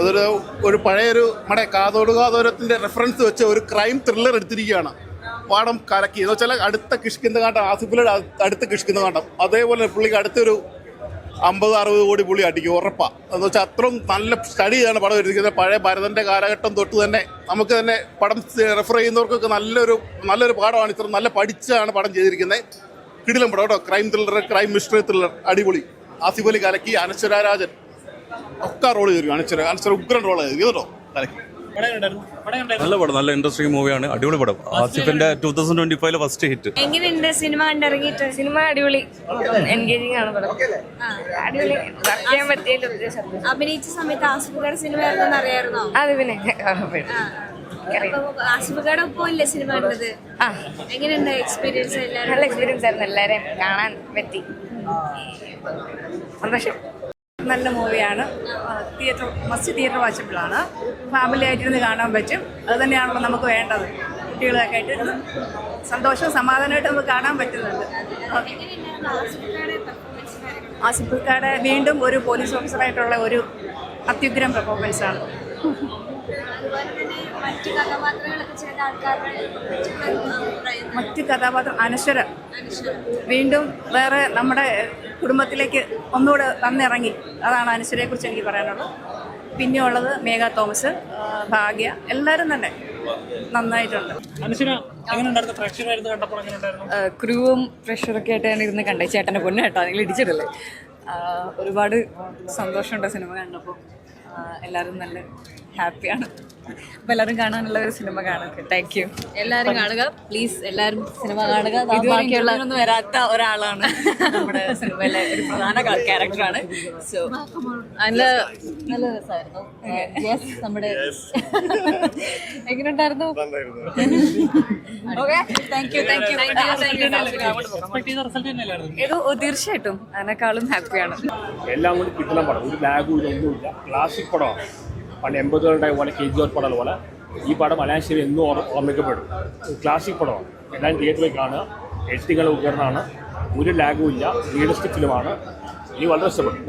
അതൊരു ഒരു പഴയൊരു നമ്മുടെ കാതോരത്തിൻ്റെ റെഫറൻസ് വെച്ച് ഒരു ക്രൈം ത്രില്ലർ എടുത്തിരിക്കുകയാണ്. പാടം കലക്കി എന്ന് വെച്ചാൽ അടുത്ത കിഷ്കിന്ധകാണ്ടം, ആസിഫിലെ അടുത്ത കിഷ്കിന്ധകാണ്ടം അതേപോലെ പുള്ളിക്ക് അടുത്തൊരു 50-60 കോടി പുള്ളി അടിക്കും ഉറപ്പാണ്. എന്ന് വെച്ചാൽ അത്രയും നല്ല സ്റ്റഡി ചെയ്താണ് പടം എടുത്തിരിക്കുന്നത്. പഴയ ഭരതൻ്റെ കാലഘട്ടം തൊട്ട് തന്നെ നമുക്ക് തന്നെ പടം റെഫർ ചെയ്യുന്നവർക്കൊക്കെ നല്ലൊരു പാഠമാണ്. ഇത്ര നല്ല പഠിച്ചാണ് പടം ചെയ്തിരിക്കുന്നത്. കിടിലം പടം കേട്ടോ. Crime thriller, crime mystery thriller അടിപൊളി. ആസിഫ് അലി കലക്കി, അനശ്വര രാജൻ ഒക്കെ റോൾ ചെയ്തിരിക്കും. അനശ്വര ഉഗ്രൻ റോൾ ചെയ്തു കേട്ടോ കലക്കി. നല്ല പടം, നല്ല ഇൻട്രസ്റ്റിംഗ് മൂവിയാണ്. അടിപൊളി പടം. ആസിഫിന്റെ 2025 ഫസ്റ്റ് ഹിറ്റ്. എങ്ങനെയുണ്ട് സിനിമ കണ്ടിറങ്ങിയിട്ട്? സിനിമ അടിപൊളി, എൻഗേജിംഗ് ആണ് പടം. അടിപൊളി, അഭിനയിച്ച സമയത്ത് ആസിഫുകാരുടെ സിനിമ ആയിരുന്നെന്ന് അറിയായിരുന്നോ? അത് പിന്നെ ആസിഫുകാരുടെ ഒപ്പം ഇല്ലേ സിനിമ കണ്ടത്? എങ്ങനെയുണ്ട് എക്സ്പീരിയൻസ്? നല്ല എക്സ്പീരിയൻസ് ആയിരുന്നു, എല്ലാവരെയും കാണാൻ പറ്റി. സന്തോഷം. നല്ല മൂവിയാണ്. മസ്റ്റ് തിയേറ്റർ വാച്ചബിളാണ്. ഫാമിലി ആയിട്ടിരുന്ന് കാണാൻ പറ്റും. അത് തന്നെയാണല്ലോ നമുക്ക് വേണ്ടത്. കുട്ടികളൊക്കെ ആയിട്ട് സന്തോഷവും സമാധാനമായിട്ട് നമുക്ക് കാണാൻ പറ്റുന്നുണ്ട്. ആസിഫുക്കാടെ വീണ്ടും ഒരു പോലീസ് ഓഫീസറായിട്ടുള്ള ഒരു അത്യുഗ്രം പെർഫോമൻസാണ്. മറ്റ് കഥാപാത്രം അനശ്വര വീണ്ടും വേറെ നമ്മുടെ കുടുംബത്തിലേക്ക് ഒന്നുകൂടെ വന്നിറങ്ങി. അതാണ് അനശ്വരയെ കുറിച്ച് എനിക്ക് പറയാനുള്ളത്. പിന്നെ ഉള്ളത് മേഘ തോമസ്, ഭാഗ്യ, എല്ലാവരും തന്നെ നന്നായിട്ടുണ്ട്. ക്രൂവും പ്രഷറൊക്കെ ആയിട്ടാണ് ഇരുന്ന് കണ്ടേ. ചേട്ടൻ്റെ പൊന്നു കേട്ടോ, നിങ്ങൾ ഇടിച്ചിട്ടല്ലേ. ഒരുപാട് സന്തോഷമുണ്ട് സിനിമ കണ്ടപ്പോൾ. എല്ലാവരും നല്ല ഹാപ്പിയാണ്. അപ്പോൾ എല്ലാവരും കാണാനുള്ള ഒരു സിനിമ കാണുക. Thank you. എല്ലാവരും കാണുക പ്ലീസ്. എല്ലാവരും സിനിമ കാണുക. ബാക്കിയുള്ളതൊന്നും വരാത്ത ഒരാളാണ് നമ്മുടെ സിനിമയിലെ ഒരു പ്രധാന ക്യാരക്ടറാണ്. സോ നല്ല രസമായിരുന്നു. നമ്മുടെ എങ്ങനെയുണ്ടായിരുന്നു? തീർച്ചയായിട്ടും അതിനേക്കാളും ഹാപ്പിയാണ്. എല്ലാം കൂടി കിട്ടുന്ന പടം, ഒരു ലാഗും ഇതൊന്നുമില്ല. ക്ലാസിക് പടമാണ്. പണ്ട് 80കളുടെ പോലെ KGF പടം പോലെ ഈ പടം മലയാളശ്ശേരി എന്നും ഓർമ്മിക്കപ്പെടും. ക്ലാസിക് പടമാണ്. എല്ലാവരും തിയേറ്ററിൽ കാണുക. എഡിറ്റിങ്ങൾ ഉയർന്നാണ്. ഒരു ലാഗും ഇല്ല. റിയലിസ്റ്റിക് ഫിലിമാണ്. ഇനി വളരെ ഇഷ്ടപ്പെടും.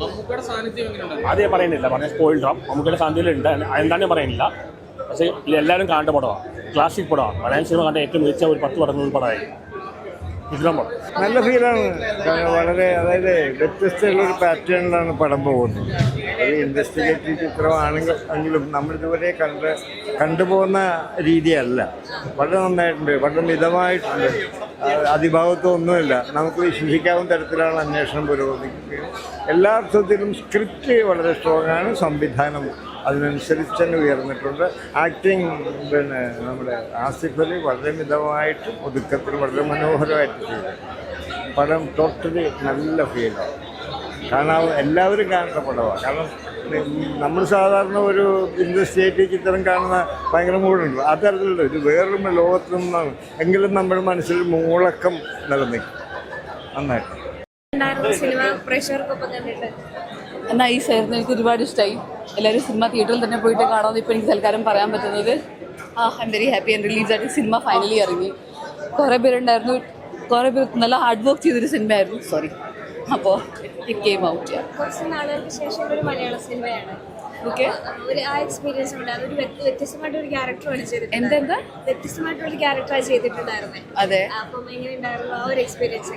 അതേ പറയുന്നില്ല, പറഞ്ഞ സ്പോയിൽഡാം. മമ്മൂക്കയുടെ സാധ്യതയിലുണ്ട്, അതെന്താണെന്ന് പറയുന്നില്ല. പക്ഷേ ഇതെല്ലാവരും കാണേണ്ട പടമാണ്. ക്ലാസിക് പടമാണ്. മലയാളം സിനിമ കണ്ട ഏറ്റവും മികച്ച ഒരു 10 പടങ്ങളിൽ പടമായി. നല്ല ഫീലാണ്. വളരെ അതായത് വ്യത്യസ്തമുള്ളൊരു പാറ്റേണിലാണ് പടം പോകുന്നത്. ഒരു ഇൻവെസ്റ്റിഗേറ്റീവ് ചിത്രമാണെങ്കിലും നമ്മളിതുവരെ കണ്ടുപോകുന്ന രീതിയല്ല. വളരെ നന്നായിട്ടുണ്ട്, വളരെ മിതമായിട്ടുണ്ട്. അതിഭാഗത്വമൊന്നുമില്ല. നമുക്ക് വിശ്വസിക്കാവുന്ന തരത്തിലാണ് അന്വേഷണം പുരോഗമിക്കുന്നത്. എല്ലാ അർത്ഥത്തിലും സ്ക്രിപ്റ്റ് വളരെ സ്ട്രോങ്ങാണ്. സംവിധാനം അതിനനുസരിച്ച് തന്നെ ഉയർന്നിട്ടുണ്ട്. ആക്ടിങ് പിന്നെ നമ്മുടെ ആസിഫ് അലി വളരെ മിതമായിട്ട് ഒതുക്കത്തിൽ വളരെ മനോഹരമായിട്ട് ചെയ്തു. പടം ടോട്ടലി നല്ല ഫീലാണ്. എല്ലാവരും കാണേണ്ട പടമാണ്. കാരണം നമ്മൾ സാധാരണ ഒരു ഇൻവെസ്റ്റിഗേറ്റീവ് ചിത്രം കാണുന്ന ഭയങ്കര മൂടുണ്ട്. ആ തരത്തിലുള്ള ഇത് വേറൊരു ലോകത്തിൽ നിന്നാണ്. എങ്കിലും നമ്മുടെ മനസ്സിൽ മൂളക്കം നിലനിൽക്കും. നന്നായിട്ട് സിനിമ പ്രേക്ഷകർക്കൊപ്പം കണ്ടിട്ട് നൈസായിരുന്നു. എനിക്ക് ഒരുപാട് ഇഷ്ടമായി. എല്ലാവരും സിനിമ തിയേറ്ററിൽ തന്നെ പോയിട്ട് കാണാമെന്ന് ഇപ്പോൾ എനിക്ക് തൽക്കാലം പറയാൻ പറ്റുന്നത്. I am very happy and release ആയിട്ട് സിനിമ ഫൈനലി ഇറങ്ങി. കുറേ പേരുണ്ടായിരുന്നു. കുറേ പേർ നല്ല ഹാർഡ് വർക്ക് ചെയ്തൊരു സിനിമയായിരുന്നു. സോറി. അപ്പോൾ ഇറ്റ് കെയിം ഔട്ട്. കുറച്ച് നാളുകൾക്ക് ശേഷം ഒരു മലയാള സിനിമയാണ്. ഓക്കെ, ഒരു ആ എക്സ്പീരിയൻസ് ഉണ്ട്. അതൊരു വ്യത്യസ്തമായിട്ടൊരു ക്യാരക്ടറാണ് ചെയ്തിട്ടുള്ളത്. എന്താ വ്യത്യസ്തമായിട്ടൊരു ക്യാരക്ടറാണ് ചെയ്തിട്ടുണ്ടായിരുന്നത്. അതെ. അപ്പം എങ്ങനെയുണ്ടായിരുന്നു ആ ഒരു എക്സ്പീരിയൻസ്?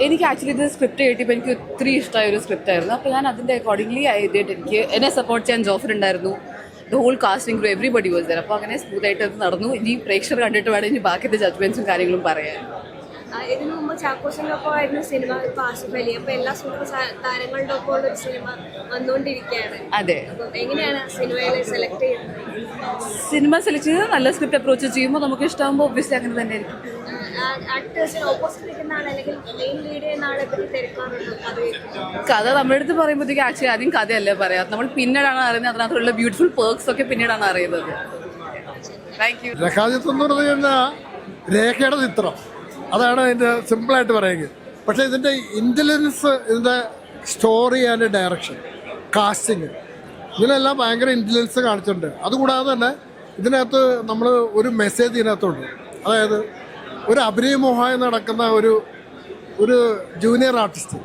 എനിക്ക് ആക്ച്വലി ഇത് സ്ക്രിപ്റ്റ് കേട്ടിപ്പോൾ എനിക്ക് ഒത്തിരി ഇഷ്ടമായ ഒരു സ്ക്രിപ്റ്റ് ആയിരുന്നു. അപ്പോൾ ഞാൻ അതിൻ്റെ അക്കോർഡിംഗ്ലി എഴുതിയിട്ട് എനിക്ക് എന്നെ സപ്പോർട്ട് ചെയ്യാൻ ജോഫർ ഉണ്ടായിരുന്നു. The whole casting crew everybody was there. അപ്പോൾ അങ്ങനെ സ്മൂത്തായിട്ട് അത് നടന്നു. ഇനി പ്രേക്ഷകർ കണ്ടിട്ട് വേണം ഇനി ബാക്കിയുടെ ജഡ്ജ്മെൻറ്റ്സും കാര്യങ്ങളും പറയാൻ. ഇതിനു മുമ്പ് ചാക്കോസിന്റെ ഒപ്പം ആയിരുന്നു സിനിമ. ഇപ്പൊ ആസിഫ് അലി. അപ്പൊ എല്ലാ സൂപ്പർ താരങ്ങളുടെ ഒപ്പം ഉള്ള ഒരു സിനിമ വന്നുകൊണ്ടിരിക്കുകയാണ്. അതെ. അപ്പം എങ്ങനെയാണ് സിനിമയിൽ സെലക്ട് ചെയ്യുന്നത്? സിനിമ സെലക്ട് ചെയ്ത് നല്ല സ്ക്രിപ്റ്റ് അപ്രോച്ച് ചെയ്യുമ്പോൾ നമുക്ക് ഇഷ്ടമാകുമ്പോൾ ഒബ്വിയസ്ലി അങ്ങനെ തന്നെ ആയിരിക്കും. ആക്ടേഴ്സിന് ഓപ്പോസിറ്റ് നിൽക്കുന്ന ആൾ അല്ലെങ്കിൽ മെയിൻ ലീഡ് ചെയ്യുന്ന ആളെ പറ്റി തിരക്കാറുണ്ട്. കഥ നമ്മുടെ അടുത്ത് പറയുമ്പോഴത്തേക്ക് ആക്ച്വലി ആദ്യം കഥയല്ലേ പറയാം. നമ്മൾ പിന്നീടാണ് അറിയുന്നത്. അതിനകത്തുള്ള ബ്യൂട്ടിഫുൾ പേർക്സ് ഒക്കെ പിന്നീടാണ് അറിയുന്നത്. Thank you. രേഖയുടെ ചിത്രം അതാണ് അതിൻ്റെ സിമ്പിളായിട്ട് പറയുന്നത്. പക്ഷേ ഇതിൻ്റെ ഇൻ്റലിജൻസ്, ഇതിൻ്റെ സ്റ്റോറി ആൻഡ് ഡയറക്ഷൻ, കാസ്റ്റിങ്, ഇതിനെല്ലാം ഭയങ്കര ഇൻ്റലിജൻസ് കാണിച്ചിട്ടുണ്ട്. അതുകൂടാതെ തന്നെ ഇതിനകത്ത് നമ്മൾ ഒരു മെസ്സേജ് ഇതിനകത്തുണ്ട്. അതായത് ഒരു അഭിനയമോഹമായി നടക്കുന്ന ഒരു ജൂനിയർ ആർട്ടിസ്റ്റ്,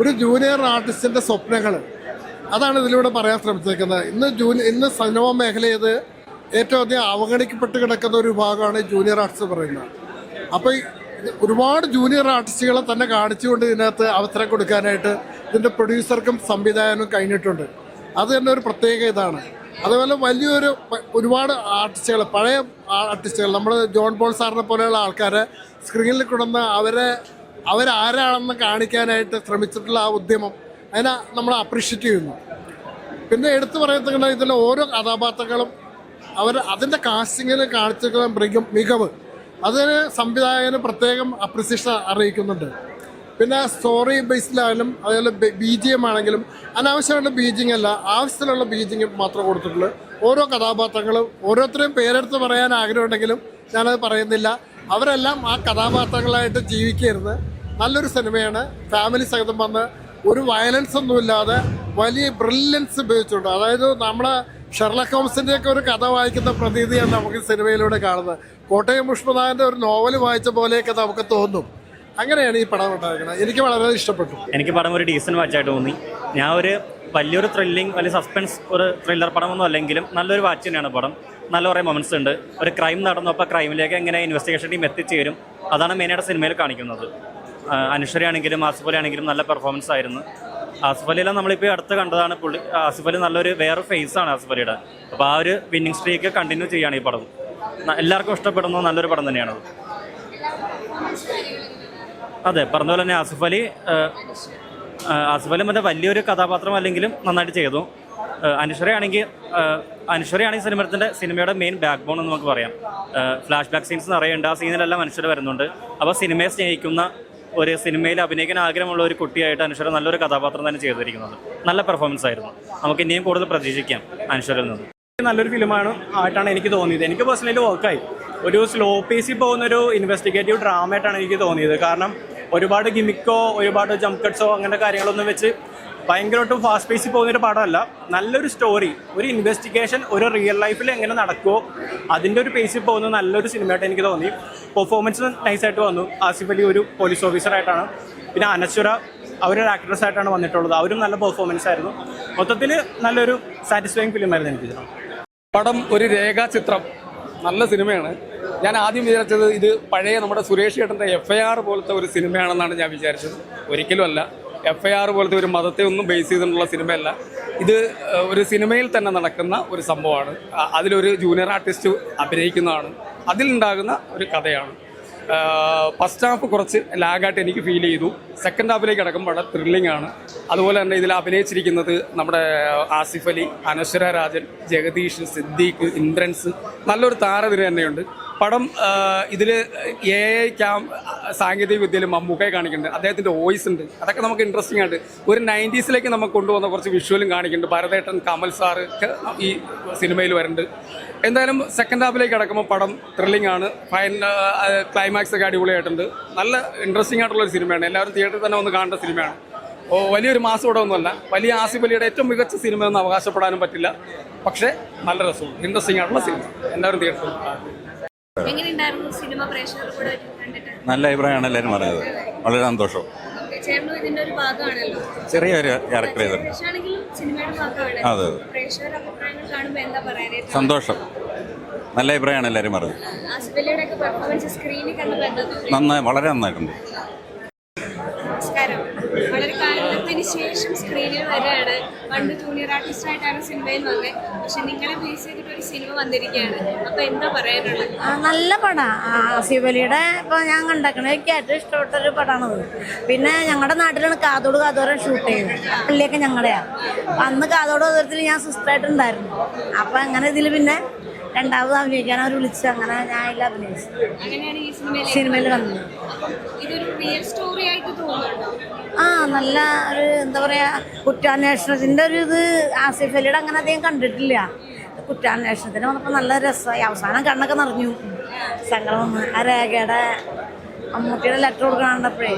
ഒരു ജൂനിയർ ആർട്ടിസ്റ്റിൻ്റെ സ്വപ്നങ്ങൾ അതാണ് ഇതിലൂടെ പറയാൻ ശ്രമിച്ചേക്കുന്നത്. ഇന്ന് സിനിമ മേഖലയത് ഏറ്റവും അധികം അവഗണിക്കപ്പെട്ട് കിടക്കുന്ന ഒരു വിഭാഗമാണ് ജൂനിയർ ആർട്സ് പറയുന്നത്. അപ്പോൾ ഒരുപാട് ജൂനിയർ ആർട്ടിസ്റ്റുകളെ തന്നെ കാണിച്ചുകൊണ്ട് ഇതിനകത്ത് അവസരം കൊടുക്കാനായിട്ട് ഇതിൻ്റെ പ്രൊഡ്യൂസർക്കും സംവിധായകനും കഴിഞ്ഞിട്ടുണ്ട്. അത് തന്നെ ഒരു പ്രത്യേക ഇതാണ്. അതുപോലെ ഒരുപാട് ആർട്ടിസ്റ്റുകൾ, പഴയ ആർട്ടിസ്റ്റുകൾ, നമ്മൾ ജോൺ പോൾ സാറിനെ പോലെയുള്ള ആൾക്കാരെ സ്ക്രീനിൽ കൊണ്ടുവന്ന് അവരാരാണെന്ന് കാണിക്കാനായിട്ട് ശ്രമിച്ചിട്ടുള്ള ആ ഉദ്യമം അതിനെ നമ്മൾ അപ്രീഷിയേറ്റ് ചെയ്യുന്നു. പിന്നെ എടുത്തു പറയുന്നത് ഇതിലെ ഓരോ കഥാപാത്രങ്ങളും അതിൻ്റെ കാസ്റ്റിങ്ങിൽ കാണിച്ചിരിക്കുന്ന മികവ് അതിന് സംവിധായകന് പ്രത്യേകം അപ്രിസിയേഷൻ അറിയിക്കുന്നുണ്ട്. പിന്നെ സ്റ്റോറി ബേസിലായാലും അതുപോലെ BGM ആണെങ്കിലും അനാവശ്യമായിട്ട് ബീജിങ് അല്ല, ആവശ്യത്തിലുള്ള ബീജിങ് മാത്രം കൊടുത്തിട്ടുള്ളൂ. ഓരോ കഥാപാത്രങ്ങളും ഓരോരുത്തരെയും പേരെടുത്ത് പറയാൻ ആഗ്രഹമുണ്ടെങ്കിലും ഞാനത് പറയുന്നില്ല. അവരെല്ലാം ആ കഥാപാത്രങ്ങളായിട്ട് ജീവിക്കരുത്. നല്ലൊരു സിനിമയാണ്. ഫാമിലി സഹിതം വന്ന് ഒരു വയലൻസ് ഒന്നുമില്ലാതെ വലിയ ബ്രില്യൻസ് ഉപയോഗിച്ചിട്ടുണ്ട്. അതായത് നമ്മളെ ഷെർലക് ഹോംസിൻ്റെയൊക്കെ ഒരു കഥ വായിക്കുന്ന പ്രതീതിയാണ് നമുക്ക് സിനിമയിലൂടെ കാണുന്നത്. കോട്ടയം പുഷ്പനാഥൻ്റെ ഒരു നോവൽ വായിച്ച പോലെയൊക്കെ നമുക്ക് തോന്നും. അങ്ങനെയാണ് ഈ പടം ഉണ്ടായിരിക്കുന്നത്. എനിക്ക് വളരെ ഇഷ്ടപ്പെട്ടു. എനിക്ക് പടം ഒരു ഡീസൻറ്റ് വാച്ചായിട്ട് തോന്നി. ഞാൻ വലിയൊരു വലിയ സസ്പെൻസ് ഒരു ത്രില്ലർ പടമൊന്നും അല്ലെങ്കിലും നല്ലൊരു വാച്ച് തന്നെയാണ് പടം. നല്ല കുറേ മൊമെൻറ്റ്സ് ഉണ്ട്. ഒരു ക്രൈം നടന്നപ്പോൾ ക്രൈമിലേക്ക് എങ്ങനെ ഇൻവെസ്റ്റിഗേഷൻ ടീം എത്തിച്ചേരും അതാണ് മെയിനായിട്ട് സിനിമയിൽ കാണിക്കുന്നത്. അനുശ്വരി ആണെങ്കിലും ആസിഫ് അലി ആണെങ്കിലും നല്ല പെർഫോമൻസ് ആയിരുന്നു. ആസിഫ് അലിയെല്ലാം നമ്മളിപ്പോൾ അടുത്ത് കണ്ടതാണ്. ആസിഫ് അലി നല്ലൊരു വേറെ ഫേസാണ് ആസിഫ് അലിയുടെ. അപ്പോൾ ആ ഒരു വിന്നിങ് സ്ട്രീക്ക് കണ്ടിന്യൂ ചെയ്യുകയാണ് ഈ പടം. എല്ലാവർക്കും ഇഷ്ടപ്പെടുന്ന നല്ലൊരു പടം തന്നെയാണത്. അതെ, പറഞ്ഞ പോലെ തന്നെ ആസിഫ് അലി മറ്റേ വലിയൊരു കഥാപാത്രം അല്ലെങ്കിലും നന്നായിട്ട് ചെയ്തു. അനുശ്വരയാണെങ്കിൽ സിനിമയുടെ മെയിൻ ബാക്ക് ബോൺ എന്ന് നമുക്ക് പറയാം. ഫ്ലാഷ് ബാക്ക് സീൻസ് നിറയുണ്ട്. ആ സീനിലെല്ലാം അനുശ്വര വരുന്നുണ്ട്. അപ്പോൾ സിനിമയെ സ്നേഹിക്കുന്ന ഒരു സിനിമയിൽ അഭിനയിക്കാൻ ആഗ്രഹമുള്ള ഒരു കുട്ടിയായിട്ട് അനുശ്വര നല്ലൊരു കഥാപാത്രം തന്നെ ചെയ്തിരിക്കുന്നത്. നല്ല പെർഫോമൻസ് ആയിരുന്നു. നമുക്ക് ഇനിയും കൂടുതൽ പ്രതീക്ഷിക്കാം അനുശ്വരയിൽ നിന്ന്. നല്ലൊരു ഫിലിമായിട്ടാണ് എനിക്ക് തോന്നിയത്. എനിക്ക് പേഴ്സണലി വർക്കായി. ഒരു സ്ലോ പേസിൽ പോകുന്നൊരു ഇൻവെസ്റ്റിഗേറ്റീവ് ഡ്രാമ ആയിട്ടാണ് എനിക്ക് തോന്നിയത്. കാരണം ഒരുപാട് ഗിമിക്കോ ഒരുപാട് ജംപ് കട്ട്സോ അങ്ങനത്തെ കാര്യങ്ങളൊന്നും വെച്ച് ഭയങ്കരമായിട്ട് ഫാസ്റ്റ് പേസിൽ പോകുന്നൊരു പടമല്ല. നല്ലൊരു സ്റ്റോറി, ഒരു ഇൻവെസ്റ്റിഗേഷൻ ഒരു റിയൽ ലൈഫിൽ എങ്ങനെ നടക്കുമോ അതിൻ്റെ ഒരു പേസിൽ പോകുന്ന നല്ലൊരു സിനിമയായിട്ട് എനിക്ക് തോന്നി. പെർഫോമൻസ് നൈസായിട്ട് വന്നു. ആസിഫ് അലി ഒരു പോലീസ് ഓഫീസറായിട്ടാണ്. പിന്നെ അനശ്വര അവരൊരു ആക്ട്രസ് ആയിട്ടാണ് വന്നിട്ടുള്ളത്. അവരും നല്ല പെർഫോമൻസ് ആയിരുന്നു. മൊത്തത്തിൽ നല്ലൊരു സാറ്റിസ്ഫൈങ് ഫിലിമായിരുന്നു എനിക്ക്. പടം ഒരു രേഖാചിത്രം, നല്ല സിനിമയാണ്. ഞാൻ ആദ്യം വിചാരിച്ചത് ഇത് പഴയ നമ്മുടെ സുരേഷ് ചേട്ടൻ്റെ FIR പോലത്തെ ഒരു സിനിമയാണെന്നാണ് ഞാൻ വിചാരിച്ചത്. ഒരിക്കലും അല്ല. FIR പോലത്തെ ഒരു മതത്തെ ഒന്നും ബേസ് ചെയ്തിട്ടുള്ള സിനിമയല്ല. ഇത് ഒരു സിനിമയിൽ തന്നെ നടക്കുന്ന ഒരു സംഭവമാണ്. അതിലൊരു ജൂനിയർ ആർട്ടിസ്റ്റ് അഭിനയിക്കുന്നതാണ്. അതിലുണ്ടാകുന്ന ഒരു കഥയാണ്. ഫസ്റ്റ് ഹാഫ് കുറച്ച് ലാഗായിട്ട് എനിക്ക് ഫീൽ ചെയ്തു. സെക്കൻഡ് ഹാഫിലേക്ക് കിടക്കുമ്പോൾ ത്രില്ലിംഗ് ആണ്. അതുപോലെ തന്നെ ഇതിൽ അഭിനയിച്ചിരിക്കുന്നത് നമ്മുടെ ആസിഫ് അലി, അനശ്വര രാജൻ, ജഗദീഷ്, സിദ്ദീഖ്, ഇന്ദ്രൻസ്, നല്ലൊരു താരനിര തന്നെയുണ്ട്. പടം ഇതിൽ AI സാങ്കേതിക വിദ്യയിൽ മമ്മൂക്കയെ കാണിക്കുന്നുണ്ട്. അദ്ദേഹത്തിൻ്റെ വോയിസ് ഉണ്ട്. അതൊക്കെ നമുക്ക് ഇൻട്രസ്റ്റിംഗ് ആയിട്ട് ഒരു 90s നമുക്ക് കൊണ്ടുവന്ന കുറച്ച് വിഷ്വലും കാണിക്കുന്നുണ്ട്. ഭരതേട്ടൻ, കമൽ സാറ് ഒക്കെ ഈ സിനിമയിൽ വരുന്നുണ്ട്. എന്തായാലും സെക്കൻഡ് ഹാഫിലേക്ക് കിടക്കുമ്പോൾ പടം ത്രില്ലിംഗ് ആണ്. ക്ലൈമാക്സ് ഒക്കെ അടിപൊളിയായിട്ടുണ്ട്. നല്ല ഇൻട്രസ്റ്റിംഗ് ആയിട്ടുള്ളൊരു സിനിമയാണ്. എല്ലാവരും തിയേറ്ററിൽ തന്നെ ഒന്ന് കാണേണ്ട സിനിമയാണ്. വലിയൊരു മാസോടൊന്നുമല്ല. വലിയ ആസിഫ് അലിയുടെ ഏറ്റവും മികച്ച സിനിമയൊന്നും അവകാശപ്പെടാനും പറ്റില്ല. പക്ഷേ നല്ല രസവും ഇൻട്രസ്റ്റിംഗ് ആയിട്ടുള്ള സിനിമ. എല്ലാവരും തിയേറ്ററിൽ നല്ല അഭിപ്രായമാണ് എല്ലാവരും പറഞ്ഞത്. വളരെ സന്തോഷം. ചെറിയൊരു ക്യാരക്ടർ ചെയ്തിട്ടുണ്ട്. അതെ, സന്തോഷം. നല്ല അഭിപ്രായമാണ് എല്ലാവരും പറഞ്ഞത്. നന്നായി, വളരെ നന്നായിട്ടുണ്ട്. നമസ്കാരം. വളരെ കാലത്തിന് ശേഷം സ്ക്രീനിൽ വരികയാണ്. പണ്ട് ജൂനിയർ ആർട്ടിസ്റ്റ് ആയിട്ടാണ് സിനിമയിൽ വന്നത്. പക്ഷെ നിങ്ങളെ ബേസ് ചെയ്തിട്ട് ഒരു സിനിമ വന്നിരിക്കുകയാണ്. അപ്പൊ എന്താ പറയാനുള്ളത്? നല്ല പടമാണ്. ആസിഫ് അലിയുടെ ഇപ്പോൾ ഞാൻ കണ്ടേക്കണത് എനിക്ക് ഏറ്റവും ഇഷ്ടപ്പെട്ടൊരു പടമാണത്. പിന്നെ ഞങ്ങളുടെ നാട്ടിലാണ് കാതോട് കാതോരം ഷൂട്ട് ചെയ്യുന്നത്. പള്ളിയൊക്കെ ഞങ്ങളുടെയാണ്. അന്ന് കാതോട് കാതോരത്തിൽ ഞാൻ സിസ്റ്ററായിട്ടുണ്ടായിരുന്നു. അപ്പം അങ്ങനെ ഇതിൽ പിന്നെ രണ്ടാമത് അഭിനയിക്കാൻ അവർ വിളിച്ചു. അങ്ങനെ ഞാൻ അതിൽ അഭിനയിച്ചു. സിനിമയിൽ വന്നത്. നല്ല ഒരു എന്താ പറയാ, കുറ്റാന്വേഷണത്തിന്റെ ഒരു ഇത് ആസിഫ് അലിയുടെ അങ്ങനെ അധികം കണ്ടിട്ടില്ല. കുറ്റാന്വേഷണത്തിന് വന്നപ്പോൾ നല്ല രസമായി. അവസാനം കണ്ണൊക്കെ നിറഞ്ഞു. സങ്കടം വന്ന് ആ രേഖയുടെ മമ്മൂട്ടിയുടെ ലെറ്റർ കൊടുക്കണപ്പോഴേ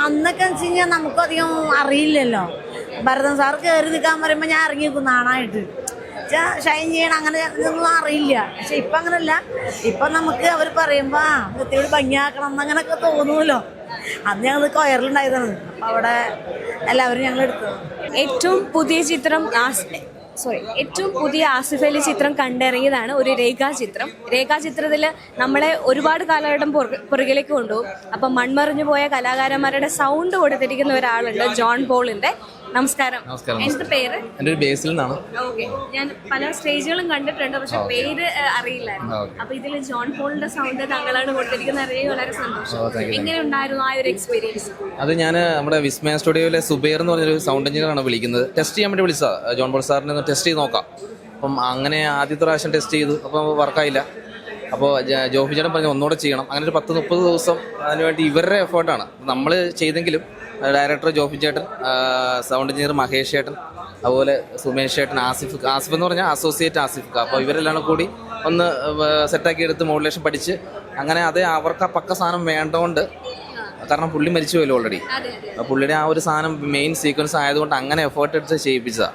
അന്നൊക്കെ വെച്ച് കഴിഞ്ഞാൽ നമുക്കും അധികം അറിയില്ലല്ലോ. ഭരതൻ സാർ കയറി നിൽക്കാൻ പറയുമ്പോൾ ഞാൻ ഇറങ്ങി നിൽക്കും നാണായിട്ട്. ഷൈൻ ചെയ്യണം അങ്ങനെ ഇതൊന്നും അറിയില്ല. പക്ഷെ ഇപ്പം അങ്ങനല്ല. ഇപ്പം നമുക്ക് അവർ പറയുമ്പോൾ വൃത്തിയോട് ഭംഗിയാക്കണം എന്നങ്ങനെയൊക്കെ തോന്നുമല്ലോ. അന്ന് ഞങ്ങൾ കൊയറിലുണ്ടായതാണ്. അപ്പോൾ അവിടെ എല്ലാവരും ഞങ്ങൾ എടുത്തത്. ഏറ്റവും പുതിയ ചിത്രം ഏറ്റവും പുതിയ ആസിഫ് അലി ചിത്രം കണ്ടിറങ്ങിയതാണ് ഒരു രേഖാചിത്രം. രേഖാചിത്രത്തിൽ നമ്മളെ ഒരുപാട് കാലഘട്ടം പുറകിലേക്ക് കൊണ്ടുപോകും. അപ്പം മൺമറിഞ്ഞു പോയ കലാകാരന്മാരുടെ സൗണ്ട് കൊടുത്തിരിക്കുന്ന ഒരാളുണ്ട്, ജോൺ പോളിന്റെ. നമസ്കാരം. എന്ത് പേര്? എൻ്റെ ഒരു ബേസിൽ നിന്നാണ്. ഓക്കെ, ഞാൻ പല സ്റ്റേജുകളും കണ്ടിട്ടുണ്ട്, പക്ഷെ പേര് അറിയില്ലായിരുന്നു. അപ്പൊ ഇതിൽ ജോൺ പോളിന്റെ സൗണ്ട് താങ്കളാണ് കൊടുത്തിരിക്കുന്നത്, അറിയാൻ വളരെ സന്തോഷം. എങ്ങനെ ഉണ്ടായിരുന്നു ആ ഒരു എക്സ്പീരിയൻസ്? അത് ഞാൻ നമ്മുടെ വിസ്മയ സ്റ്റുഡിയോയിലെ സുബൈർ എന്ന് പറഞ്ഞൊരു സൗണ്ട് എഞ്ചിനീയറാണ് വിളിക്കുന്നത്. ടെസ്റ്റ് ചെയ്യാൻ വേണ്ടി വിളിച്ചതാണ്. ജോൺ പോൾ സാറിനെ ടെസ്റ്റ് ചെയ്ത് നോക്കാം. അപ്പം അങ്ങനെ ആദ്യത്തെ പ്രാവശ്യം ടെസ്റ്റ് ചെയ്തു, അപ്പോൾ വർക്കായില്ല. അപ്പോൾ ജോഫി ചേട്ടൻ പറഞ്ഞു ഒന്നുകൂടെ ചെയ്യണം. അങ്ങനെ ഒരു 10-30 ദിവസം അതിനുവേണ്ടി ഇവരുടെ എഫേർട്ടാണ്. നമ്മൾ ചെയ്തെങ്കിലും ഡയറക്ടർ ജോഫി ചേട്ടൻ, സൗണ്ട് എഞ്ചിനീയർ മഹേഷ് ചേട്ടൻ, അതുപോലെ സുമേഷ് ചേട്ടൻ, ആസിഫ് എന്ന് പറഞ്ഞാൽ അസോസിയേറ്റ് ആസിഫ്. അപ്പോൾ ഇവരെല്ലാം കൂടി ഒന്ന് സെറ്റാക്കി എടുത്ത് മോഡുലേഷൻ പഠിച്ച് അങ്ങനെ അത് അവർക്ക് ആ പക്ക സാധനം വേണ്ടതുകൊണ്ട്, കാരണം പുള്ളി മരിച്ചു പോയല്ലോ ഓൾറെഡി. പുള്ളിയുടെ ആ ഒരു സാധനം മെയിൻ സീക്വൻസ് ആയതുകൊണ്ട് അങ്ങനെ എഫേർട്ട് എടുത്ത് ചെയ്യിപ്പിച്ചതാണ്.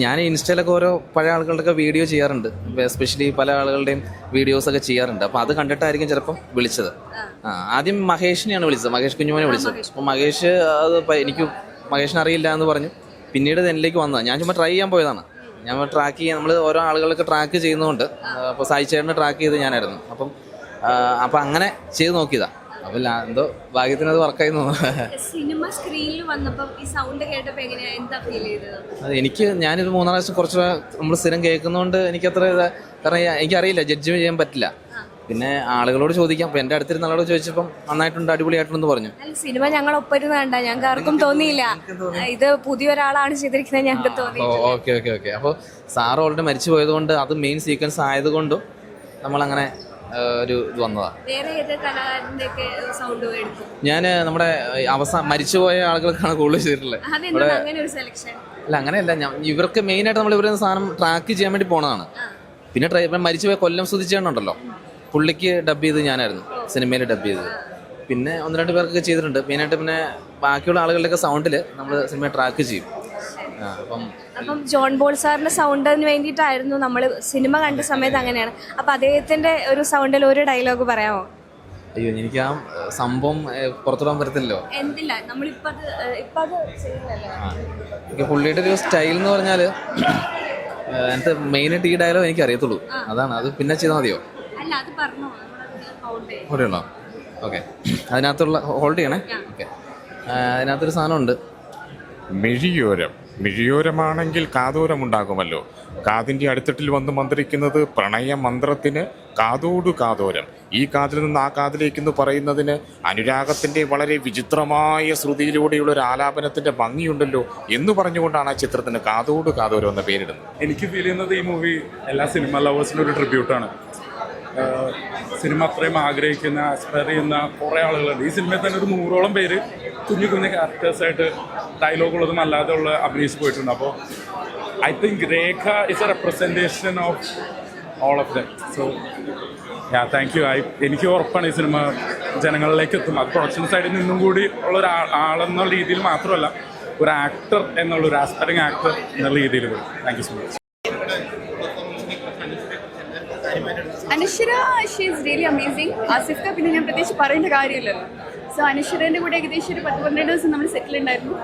ഞാൻ ഇൻസ്റ്റയിലൊക്കെ ഓരോ പഴയ ആളുകളുടെയൊക്കെ വീഡിയോ ചെയ്യാറുണ്ട്, എസ്പെഷ്യലി പല ആളുകളുടെയും വീഡിയോസൊക്കെ ചെയ്യാറുണ്ട്. അപ്പോൾ അത് കണ്ടിട്ടായിരിക്കും ചിലപ്പം വിളിച്ചത്. ആദ്യം മഹേഷിനെയാണ് വിളിച്ചത്, മഹേഷ് കുഞ്ഞുമോനെ വിളിച്ചത്. അപ്പോൾ മഹേഷ് എനിക്ക് മഹേഷിനെ അറിയില്ല എന്ന് പറഞ്ഞു. പിന്നീട് ഇത് എന്നിലേക്ക് വന്നതാണ്. ഞാൻ ചുമ്മാ ട്രൈ ചെയ്യാൻ പോയതാണ്. ഞാൻ ട്രാക്ക് ചെയ്യാൻ, നമ്മൾ ഓരോ ആളുകളൊക്കെ ട്രാക്ക് ചെയ്യുന്നതുകൊണ്ട്, അപ്പോൾ സായിച്ചേട്ടനെ ട്രാക്ക് ചെയ്ത് ഞാനായിരുന്നു. അപ്പം അങ്ങനെ ചെയ്ത് നോക്കിയതാണ്. അപ്പോൾ എന്തോ ഭാഗ്യത്തിനത് വർക്കായി തോന്നുന്നു. സിനിമ സ്ക്രീനിൽ വന്നപ്പോൾ ഈ സൗണ്ട് കേട്ടപ്പോൾ എങ്ങനെയാ, എന്താ ഫീൽ ചെയ്തത്? അത് ഞാനിത് 3 പ്രാവശ്യം കുറച്ച് നമ്മൾ സ്ഥിരം കേൾക്കുന്നതുകൊണ്ട് എനിക്കത്ര കാരണം എനിക്കറിയില്ല, ജഡ്ജ് ചെയ്യാൻ പറ്റില്ല. പിന്നെ ആളുകളോട് ചോദിക്കാം. അപ്പോൾ എൻ്റെ അടുത്തിരുന്ന ആളോട് ചോദിച്ചപ്പം നന്നായിട്ടുണ്ട്, അടിപൊളിയായിട്ടുണ്ടെന്ന് പറഞ്ഞു. സിനിമ ഞങ്ങൾ ഒപ്പരുന്ന് കണ്ട, ഞങ്ങൾക്ക് ആർക്കും തോന്നിയില്ല ഇത് പുതിയൊരാളാണ് ചെയ്തിരിക്കുന്നത്, ഞങ്ങൾക്ക് തോന്നി. Okay okay okay. അപ്പോൾ സാറ് ഓൾറെഡി മരിച്ചു പോയതുകൊണ്ട് അത് മെയിൻ സീക്വൻസ് ആയതുകൊണ്ടും നമ്മളങ്ങനെ ഒരു ഇത് വന്നതാണ്. ഞാൻ നമ്മുടെ മരിച്ചുപോയ ആളുകൾക്കാണ് കൂടുതൽ ചെയ്തിട്ടുള്ളത്. അല്ല അങ്ങനെയല്ല, ഇവർക്ക് മെയിനായിട്ട് നമ്മൾ ഇവരുടെ സാധനം ട്രാക്ക് ചെയ്യാൻ വേണ്ടി പോണതാണ്. പിന്നെ മരിച്ചുപോയ കൊല്ലം സുധിച്ചേണ്ടല്ലോ, പുള്ളിക്ക് ഡബ് ചെയ്ത് ഞാനായിരുന്നു സിനിമയിൽ ഡബ് ചെയ്തത്. പിന്നെ 1-2 പേർക്കൊക്കെ ചെയ്തിട്ടുണ്ട്. മെയിനായിട്ട് പിന്നെ ബാക്കിയുള്ള ആളുകളുടെയൊക്കെ സൗണ്ടിൽ നമ്മൾ സിനിമ ട്രാക്ക് ചെയ്യും. അപ്പം ജോൺ പോൾ സാറിന്റെ സൗണ്ടിന് വേണ്ടിയിട്ടായിരുന്നു നമ്മൾ സിനിമ കണ്ട സമയത്ത്. അങ്ങനെയാണ്. അപ്പൊ അദ്ദേഹത്തിന്റെ ഒരു സൗണ്ടിൽ ഒരു ഡയലോഗ് പറയാമോ? അയ്യോ, എനിക്ക് ആ സംഭവം പുറത്തുവിടാൻ പറ്റത്തില്ലല്ലോ. എന്തില്ല, പുള്ളിയുടെ ഒരു സ്റ്റൈൽ എന്ന് പറഞ്ഞാൽ എനിക്ക് മെയിനായിട്ട് ഈ ഡയലോഗ് എനിക്ക് അറിയത്തുള്ളൂ. അതാണ്. അത് പിന്നെ ചെയ്താൽ മതിയോ? ഹോൾഡ് ചെയ്യണോ? ഓക്കെ, അതിനകത്തുള്ള ഹോൾഡ് ചെയ്യണേ. ഓക്കെ, അതിനകത്തൊരു സാധനമുണ്ട്. മിഴിയോരമാണെങ്കിൽ കാതോരമുണ്ടാകുമല്ലോ. കാതിൻ്റെ അടിത്തട്ടിൽ വന്ന് മന്ത്രിക്കുന്നത് പ്രണയമന്ത്രത്തിന് കാതോടു കാതോരം. ഈ കാതിൽ നിന്ന് ആ കാതിലേക്കെന്ന് പറയുന്നതിന് അനുരാഗത്തിൻ്റെ വളരെ വിചിത്രമായ ശ്രുതിയിലൂടെയുള്ള ഒരു ആലാപനത്തിൻ്റെ ഭംഗിയുണ്ടല്ലോ എന്ന് പറഞ്ഞുകൊണ്ടാണ് ആ ചിത്രത്തിന് കാതോടു കാതോരം എന്ന പേരിടുന്നത്. എനിക്ക് ഫീൽ ചെയ്യുന്നത് ഈ മൂവി എല്ലാ സിനിമ ലവേഴ്സിനും ഒരു ട്രിബ്യൂട്ടാണ്. സിനിമ അത്രയും ആഗ്രഹിക്കുന്ന, ആസ്പയർ ചെയ്യുന്ന കുറേ ആളുകളുണ്ട്. ഈ സിനിമയിൽ തന്നെ ഒരു 100ഓളം പേര് കുഞ്ഞു കുഞ്ഞു ക്യാരക്ടേഴ്സായിട്ട് ഡയലോഗുള്ളതും അല്ലാതെ ഉള്ള അഭിനയിച്ച് പോയിട്ടുണ്ട്. അപ്പോൾ I think Rekha is A representation of all of them. So thank you. എനിക്ക് ഉറപ്പാണ് ഈ സിനിമ ജനങ്ങളിലേക്ക് എത്തും. അത് പ്രൊഡക്ഷൻ സൈഡിൽ നിന്നും കൂടി ഉള്ള ആളെന്നുള്ള രീതിയിൽ മാത്രമല്ല, ഒരു ആക്ടർ എന്നുള്ള ഒരു ആസ്പയറിംഗ് ആക്ടർ എന്നുള്ള രീതിയിൽ വരും. Thank you so much. Anaswara, she is really amazing. ആസിഫ്ക പിന്നെ ഞാൻ പ്രത്യേകിച്ച് പറയേണ്ട കാര്യമില്ലല്ലോ. സോ അനശ്വരൻ്റെ കൂടെ ഏകദേശം ഒരു 10-12 ദിവസം നമ്മൾ സെറ്റിൽ ഉണ്ടായിരുന്നു.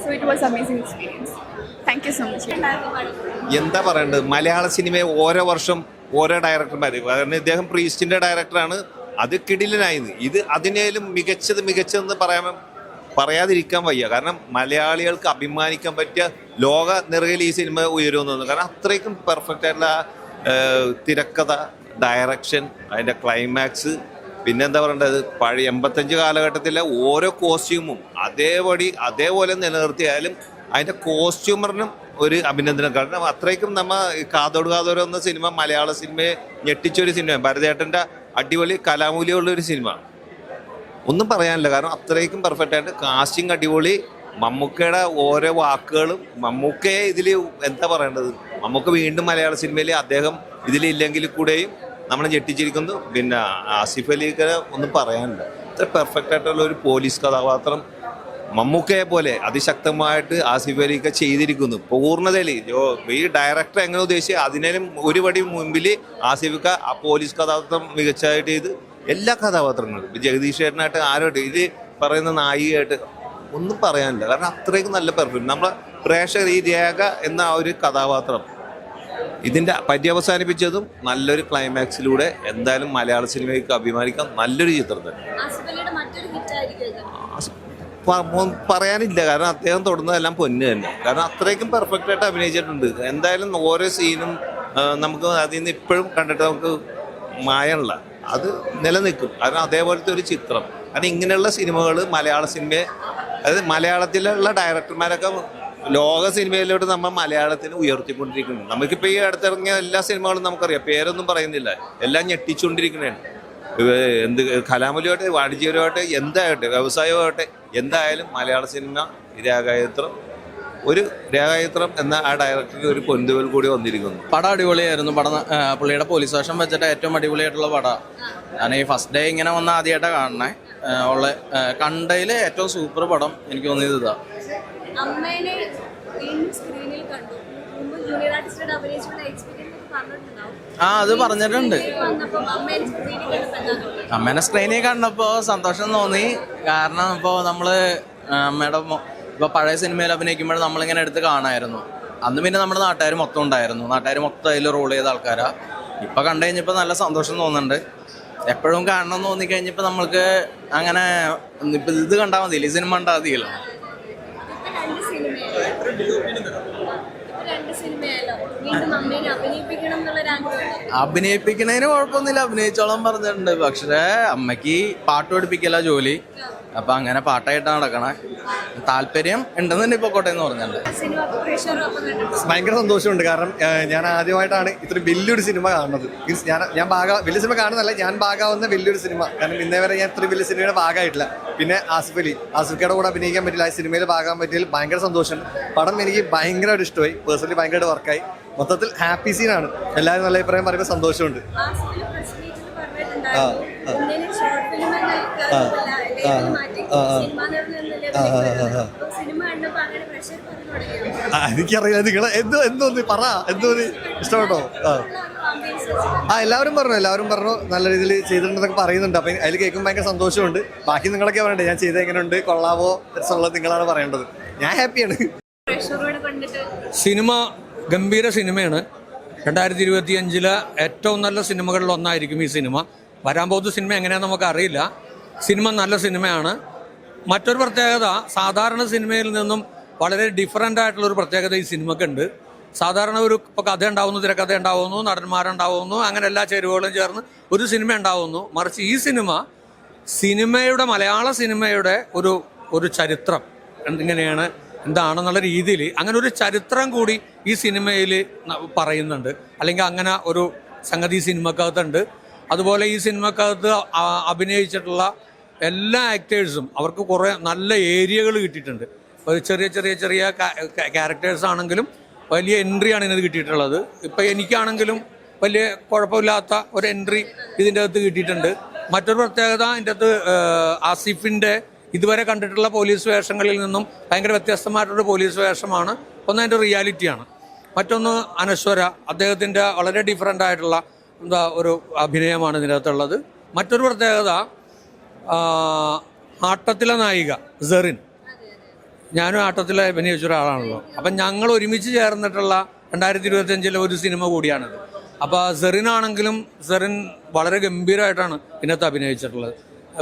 So it was amazing experience. Thank you so much. എന്താ പറയേണ്ടത്, മലയാള സിനിമയെ ഓരോ വർഷം ഓരോ ഡയറക്ടർമാർ, കാരണം ഇദ്ദേഹം പ്രീസ്റ്റിൻ്റെ ഡയറക്ടറാണ്, അത് കിടിലനായിരുന്നു. ഇത് അതിനേലും മികച്ചതെന്ന് പറയാതിരിക്കാൻ വയ്യ. കാരണം മലയാളികൾക്ക് അഭിമാനിക്കാൻ പറ്റിയ ലോക നിറയിൽ ഈ സിനിമ ഉയരുമെന്ന് തോന്നുന്നു. കാരണം അത്രയ്ക്കും പെർഫെക്റ്റ് ആയിട്ടുള്ള തിരക്കഥ, ഡയറക്ഷൻ, അതിൻ്റെ ക്ലൈമാക്സ്, പിന്നെന്താ പറയേണ്ടത്, പഴയ 85 കാലഘട്ടത്തിലെ ഓരോ കോസ്റ്റ്യൂമും അതേപോലെ നിലനിർത്തിയാലും അതിൻ്റെ കോസ്റ്റ്യൂമറിനും ഒരു അഭിനന്ദനം. കാരണം അത്രയ്ക്കും കാതോട് കാതോരം എന്ന സിനിമ മലയാള സിനിമയെ ഞെട്ടിച്ചൊരു സിനിമയാണ്. ഭരതേട്ടൻ്റെ അടിപൊളി കലാമൂല്യമുള്ളൊരു സിനിമ, ഒന്നും പറയാനില്ല. കാരണം അത്രയ്ക്കും പെർഫെക്റ്റ് ആയിട്ട് കാസ്റ്റിംഗ് അടിപൊളി. മമ്മൂക്കയുടെ ഓരോ വാക്കുകളും, മമ്മൂക്കയെ ഇതിൽ എന്താ പറയേണ്ടത്, മമ്മൂക്ക വീണ്ടും മലയാള സിനിമയിൽ അദ്ദേഹം ഇതിലില്ലെങ്കിൽ കൂടെയും നമ്മളെ ഞെട്ടിച്ചിരിക്കുന്നു. പിന്നെ ആസിഫ് അലിക്ക് ഒന്നും പറയാനില്ല. ഇത്ര പെർഫെക്റ്റ് ആയിട്ടുള്ള ഒരു പോലീസ് കഥാപാത്രം മമ്മൂക്കയെ പോലെ അതിശക്തമായിട്ട് ആസിഫ് അലിയൊക്കെ ചെയ്തിരിക്കുന്നു. പൂർണ്ണതയിൽ ഈ ഡയറക്ടർ എങ്ങനെ ഉദ്ദേശിച്ച് അതിനും ഒരു പടി മുമ്പിൽ ആസിഫിക്ക ആ പോലീസ് കഥാപാത്രം മികച്ചതായിട്ട് ചെയ്ത് എല്ലാ കഥാപാത്രങ്ങളും ജഗദീഷ് ചേട്ടനായിട്ട് ആരോട്ട് ഇത് പറയുന്ന നായികയായിട്ട് ഒന്നും പറയാനില്ല. കാരണം അത്രയ്ക്ക് നല്ല പെർഫോമൻസ്. നമ്മളെ പ്രേക്ഷകർ ഈ രേഖ എന്ന ആ ഒരു കഥാപാത്രം ഇതിൻ്റെ പര്യവസാനിപ്പിച്ചതും നല്ലൊരു ക്ലൈമാക്സിലൂടെ എന്തായാലും മലയാള സിനിമയ്ക്ക് അഭിമാനിക്കാം. നല്ലൊരു ചിത്രം തന്നെ. പറയാനില്ല, കാരണം അദ്ദേഹം തൊടുന്നതെല്ലാം പൊന്ന് തന്നെ. കാരണം അത്രയ്ക്കും പെർഫെക്റ്റ് ആയിട്ട് അഭിനയിച്ചിട്ടുണ്ട്. എന്തായാലും ഓരോ സീനും നമുക്ക് അതിൽ നിന്ന് ഇപ്പോഴും കണ്ടിട്ട് നമുക്ക് മായമില്ല, അത് നിലനിൽക്കും. കാരണം അതേപോലത്തെ ഒരു ചിത്രം. കാരണം ഇങ്ങനെയുള്ള സിനിമകൾ മലയാള സിനിമയെ, അതായത് മലയാളത്തിലുള്ള ഡയറക്ടർമാരൊക്കെ ലോക സിനിമയിലോട്ട് നമ്മൾ മലയാളത്തിന് ഉയർത്തിക്കൊണ്ടിരിക്കുന്നു. നമുക്കിപ്പോൾ ഈ അടുത്തിറങ്ങിയ എല്ലാ സിനിമകളും നമുക്കറിയാം, പേരൊന്നും പറയുന്നില്ല, എല്ലാം ഞെട്ടിച്ചുകൊണ്ടിരിക്കുന്നതാണ്. എന്ത് കലാമൂല്യമായിട്ട് വാണിജ്യപരമായിട്ട് എന്താകട്ടെ വ്യവസായമാകട്ടെ എന്തായാലും മലയാള സിനിമ രേഖാചിത്രം എന്ന ആ ഡയറക്ടർക്ക് ഒരു പൊന്തുവൽ കൂടി വന്നിരിക്കുന്നു. പടം അടിപൊളിയായിരുന്നു. പടം പുള്ളിയുടെ പോലീസ് വേഷം വെച്ചിട്ട് ഏറ്റവും അടിപൊളിയായിട്ടുള്ള പടമാണ്. ഞാൻ ഈ ഫസ്റ്റ് ഡേ ഇങ്ങനെ വന്ന ആദ്യമായിട്ടാണ് കാണണേ. കണ്ടതിൽ ഏറ്റവും സൂപ്പർ പടം എനിക്ക് തോന്നിയത് ഇതാ. അത് പറഞ്ഞിട്ടുണ്ട്. അമ്മേനെ സ്ക്രീനിൽ കണ്ടപ്പോൾ സന്തോഷം തോന്നി. കാരണം ഇപ്പോൾ നമ്മള് അമ്മയുടെ ഇപ്പോൾ പഴയ സിനിമയിൽ അഭിനയിക്കുമ്പോൾ നമ്മളിങ്ങനെ എടുത്ത് കാണാമായിരുന്നു. അന്ന് പിന്നെ നമ്മുടെ നാട്ടുകാർ മൊത്തം ഉണ്ടായിരുന്നു. നാട്ടുകാർ മൊത്തം അതിൽ റോൾ ചെയ്ത ആൾക്കാരാണ്. ഇപ്പം കണ്ടു കഴിഞ്ഞപ്പോൾ നല്ല സന്തോഷം തോന്നുന്നുണ്ട്. എപ്പോഴും കാണണം എന്ന് തോന്നിക്കഴിഞ്ഞപ്പോൾ നമ്മൾക്ക് അങ്ങനെ ഇപ്പം ഇത് കണ്ടാൽ മതിയില്ല, ഈ സിനിമ കണ്ടാൽ മതിയല്ലോ. അഭിനയിപ്പിക്കണതിന് കുഴപ്പമൊന്നുമില്ല, അഭിനയിച്ചോളം പറഞ്ഞിട്ടുണ്ട്. പക്ഷേ അമ്മയ്ക്ക് പാട്ട് പഠിപ്പിക്കല ജോലി. അപ്പൊ അങ്ങനെ പാട്ടായിട്ടാണ് നടക്കണേ. താല്പര്യം ഉണ്ടെന്ന് തന്നെ ഇപ്പൊ കോട്ടയം എന്ന് പറഞ്ഞിട്ടുണ്ട്. ഭയങ്കര സന്തോഷമുണ്ട്. കാരണം ഞാൻ ആദ്യമായിട്ടാണ് ഇത്ര വലിയൊരു സിനിമ കാണുന്നത്. മീൻസ് ഞാൻ വലിയ സിനിമ കാണുന്നതല്ല, ഞാൻ ഭാഗമാവുന്ന വലിയൊരു സിനിമ. കാരണം ഇന്നേ വരെ ഞാൻ ഇത്ര വലിയ സിനിമയുടെ ഭാഗമായിട്ടില്ല. പിന്നെ ആസിഫിക്കയുടെ കൂടെ അഭിനയിക്കാൻ പറ്റില്ല, ആ സിനിമയിൽ ഭാഗമാകാൻ പറ്റിയതിൽ ഭയങ്കര സന്തോഷം. പടം എനിക്ക് ഭയങ്കരമായിട്ട് ഇഷ്ടമായി. പേഴ്സണലി ഭയങ്കരമായിട്ട് വർക്കായി. മൊത്തത്തിൽ ഹാപ്പി സീനാണ്. എല്ലാവരും നല്ല അഭിപ്രായം പറയുമ്പോൾ സന്തോഷമുണ്ട്. എനിക്കറിയില്ല, നിങ്ങൾ എന്തോന്ന് പറ, എന്തോന്ന് ഇഷ്ടപ്പെട്ടോ? എല്ലാവരും പറഞ്ഞു നല്ല രീതിയിൽ ചെയ്തിട്ടുണ്ടെന്നൊക്കെ പറയുന്നുണ്ട്. അപ്പം അതിൽ കേൾക്കുമ്പോൾ ഭയങ്കര സന്തോഷമുണ്ട്. ബാക്കി നിങ്ങളൊക്കെ പറയണ്ടേ ഞാൻ ചെയ്ത് എങ്ങനെയുണ്ട്, കൊള്ളാവോ എന്നുള്ളത് നിങ്ങളാണ് പറയേണ്ടത്. ഞാൻ ഹാപ്പിയാണ്. സിനിമ ഗംഭീര സിനിമയാണ്. 2025 ഏറ്റവും നല്ല സിനിമകളിൽ ഒന്നായിരിക്കും ഈ സിനിമ. വരാൻ പോകുന്ന സിനിമ എങ്ങനെയാണെന്ന് നമുക്ക് അറിയില്ല. സിനിമ നല്ല സിനിമയാണ്. മറ്റൊരു പ്രത്യേകത, സാധാരണ സിനിമയിൽ നിന്നും വളരെ ഡിഫറൻ്റ് ആയിട്ടുള്ളൊരു പ്രത്യേകത ഈ സിനിമക്കുണ്ട്. സാധാരണ ഇപ്പോൾ കഥ ഉണ്ടാവുന്നു, തിരക്കഥ ഉണ്ടാവുന്നു, നടന്മാരുണ്ടാവുന്നു, അങ്ങനെ എല്ലാ ചേരുവകളും ചേർന്ന് ഒരു സിനിമ ഉണ്ടാവുന്നു. മറിച്ച് ഈ സിനിമയുടെ മലയാള സിനിമയുടെ ഒരു ചരിത്രം എങ്ങനെയാണ്, എന്താണെന്നുള്ള രീതിയിൽ അങ്ങനെ ഒരു ചരിത്രം കൂടി ഈ സിനിമയിൽ പറയുന്നുണ്ട്. അല്ലെങ്കിൽ അങ്ങനെ ഒരു സംഗതി സിനിമക്കകത്തുണ്ട്. അതുപോലെ ഈ സിനിമക്കകത്ത് അഭിനയിച്ചിട്ടുള്ള എല്ലാ ആക്ടേഴ്സും അവർക്ക് കുറേ നല്ല ഏരിയകൾ കിട്ടിയിട്ടുണ്ട്. ചെറിയ ക്യാരക്ടേഴ്സ് ആണെങ്കിലും വലിയ എൻട്രിയാണ് ഇതിനകത്ത് കിട്ടിയിട്ടുള്ളത്. ഇപ്പം എനിക്കാണെങ്കിലും വലിയ കുഴപ്പമില്ലാത്ത ഒരു എൻട്രി ഇതിൻ്റെ അകത്ത് കിട്ടിയിട്ടുണ്ട്. മറ്റൊരു പ്രത്യേകത, ഇതിൻ്റെ അകത്ത് ആസിഫിൻ്റെ ഇതുവരെ കണ്ടിട്ടുള്ള പോലീസ് വേഷങ്ങളിൽ നിന്നും ഭയങ്കര വ്യത്യസ്തമായിട്ടൊരു പോലീസ് വേഷമാണ്. ഒന്ന് അതിൻ്റെ റിയാലിറ്റിയാണ്. മറ്റൊന്ന് അനശ്വര, അദ്ദേഹത്തിൻ്റെ വളരെ ഡിഫറൻ്റ് ആയിട്ടുള്ള ഒരു അഭിനയമാണ് ഇതിനകത്തുള്ളത്. മറ്റൊരു പ്രത്യേകത, ആട്ടത്തിലെ നായിക സെറിൻ, ഞാനും ആട്ടത്തിൽ അഭിനയിച്ച ഒരാളാണല്ലോ. അപ്പം ഞങ്ങൾ ഒരുമിച്ച് ചേർന്നിട്ടുള്ള 2025 ഒരു സിനിമ കൂടിയാണിത്. അപ്പോൾ സെറിൻ വളരെ ഗംഭീരമായിട്ടാണ് ഇതിനകത്ത് അഭിനയിച്ചിട്ടുള്ളത്.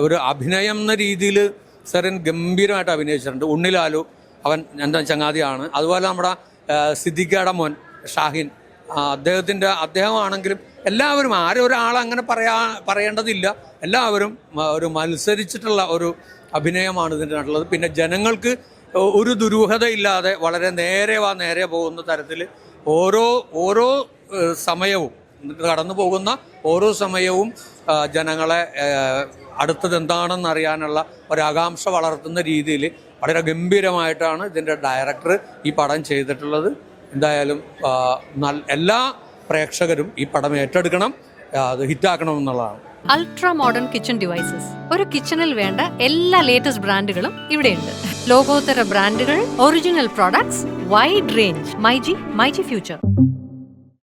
ഒരു അഭിനയം എന്ന രീതിയിൽ സെറിൻ ഗംഭീരമായിട്ട് അഭിനയിച്ചിട്ടുണ്ട്. ഉണ്ണിലാലു അവൻ എൻ്റെ ചങ്ങാതിയാണ്. അതുപോലെ നമ്മുടെ സിദ്ദിഖയുടെ മോൻ ഷാഹിൻ, അദ്ദേഹമാണെങ്കിലും എല്ലാവരും ആരും ഒരാളെ അങ്ങനെ പറയേണ്ടതില്ല. എല്ലാവരും ഒരു മത്സരിച്ചിട്ടുള്ള ഒരു അഭിനയമാണ് ഇതിനുള്ളത്. പിന്നെ ജനങ്ങൾക്ക് ഒരു ദുരൂഹതയില്ലാതെ വളരെ നേരെ പോകുന്ന തരത്തിൽ ഓരോ സമയവും കടന്നു പോകുന്ന ഓരോ സമയവും ജനങ്ങളെ അടുത്തത് എന്താണെന്ന് അറിയാനുള്ള ഒരാകാംക്ഷ വളർത്തുന്ന രീതിയിൽ വളരെ ഗംഭീരമായിട്ടാണ് ഇതിൻ്റെ ഡയറക്ടർ ഈ പടം ചെയ്തിട്ടുള്ളത്. എന്തായാലും എല്ലാ പ്രേക്ഷകരും ഈ പടം ഏറ്റെടുക്കണം, അത് ഹിറ്റാക്കണം എന്നുള്ളതാണ്. അൾട്രാ മോഡേൺ കിച്ചൺ ഡിവൈസസ്, ഒരു കിച്ചണിൽ വേണ്ട എല്ലാ ലേറ്റസ്റ്റ് ബ്രാൻഡുകളും ഇവിടെയുണ്ട്. ലോകോത്തര ബ്രാൻഡുകൾ, original products, wide range. MyG future.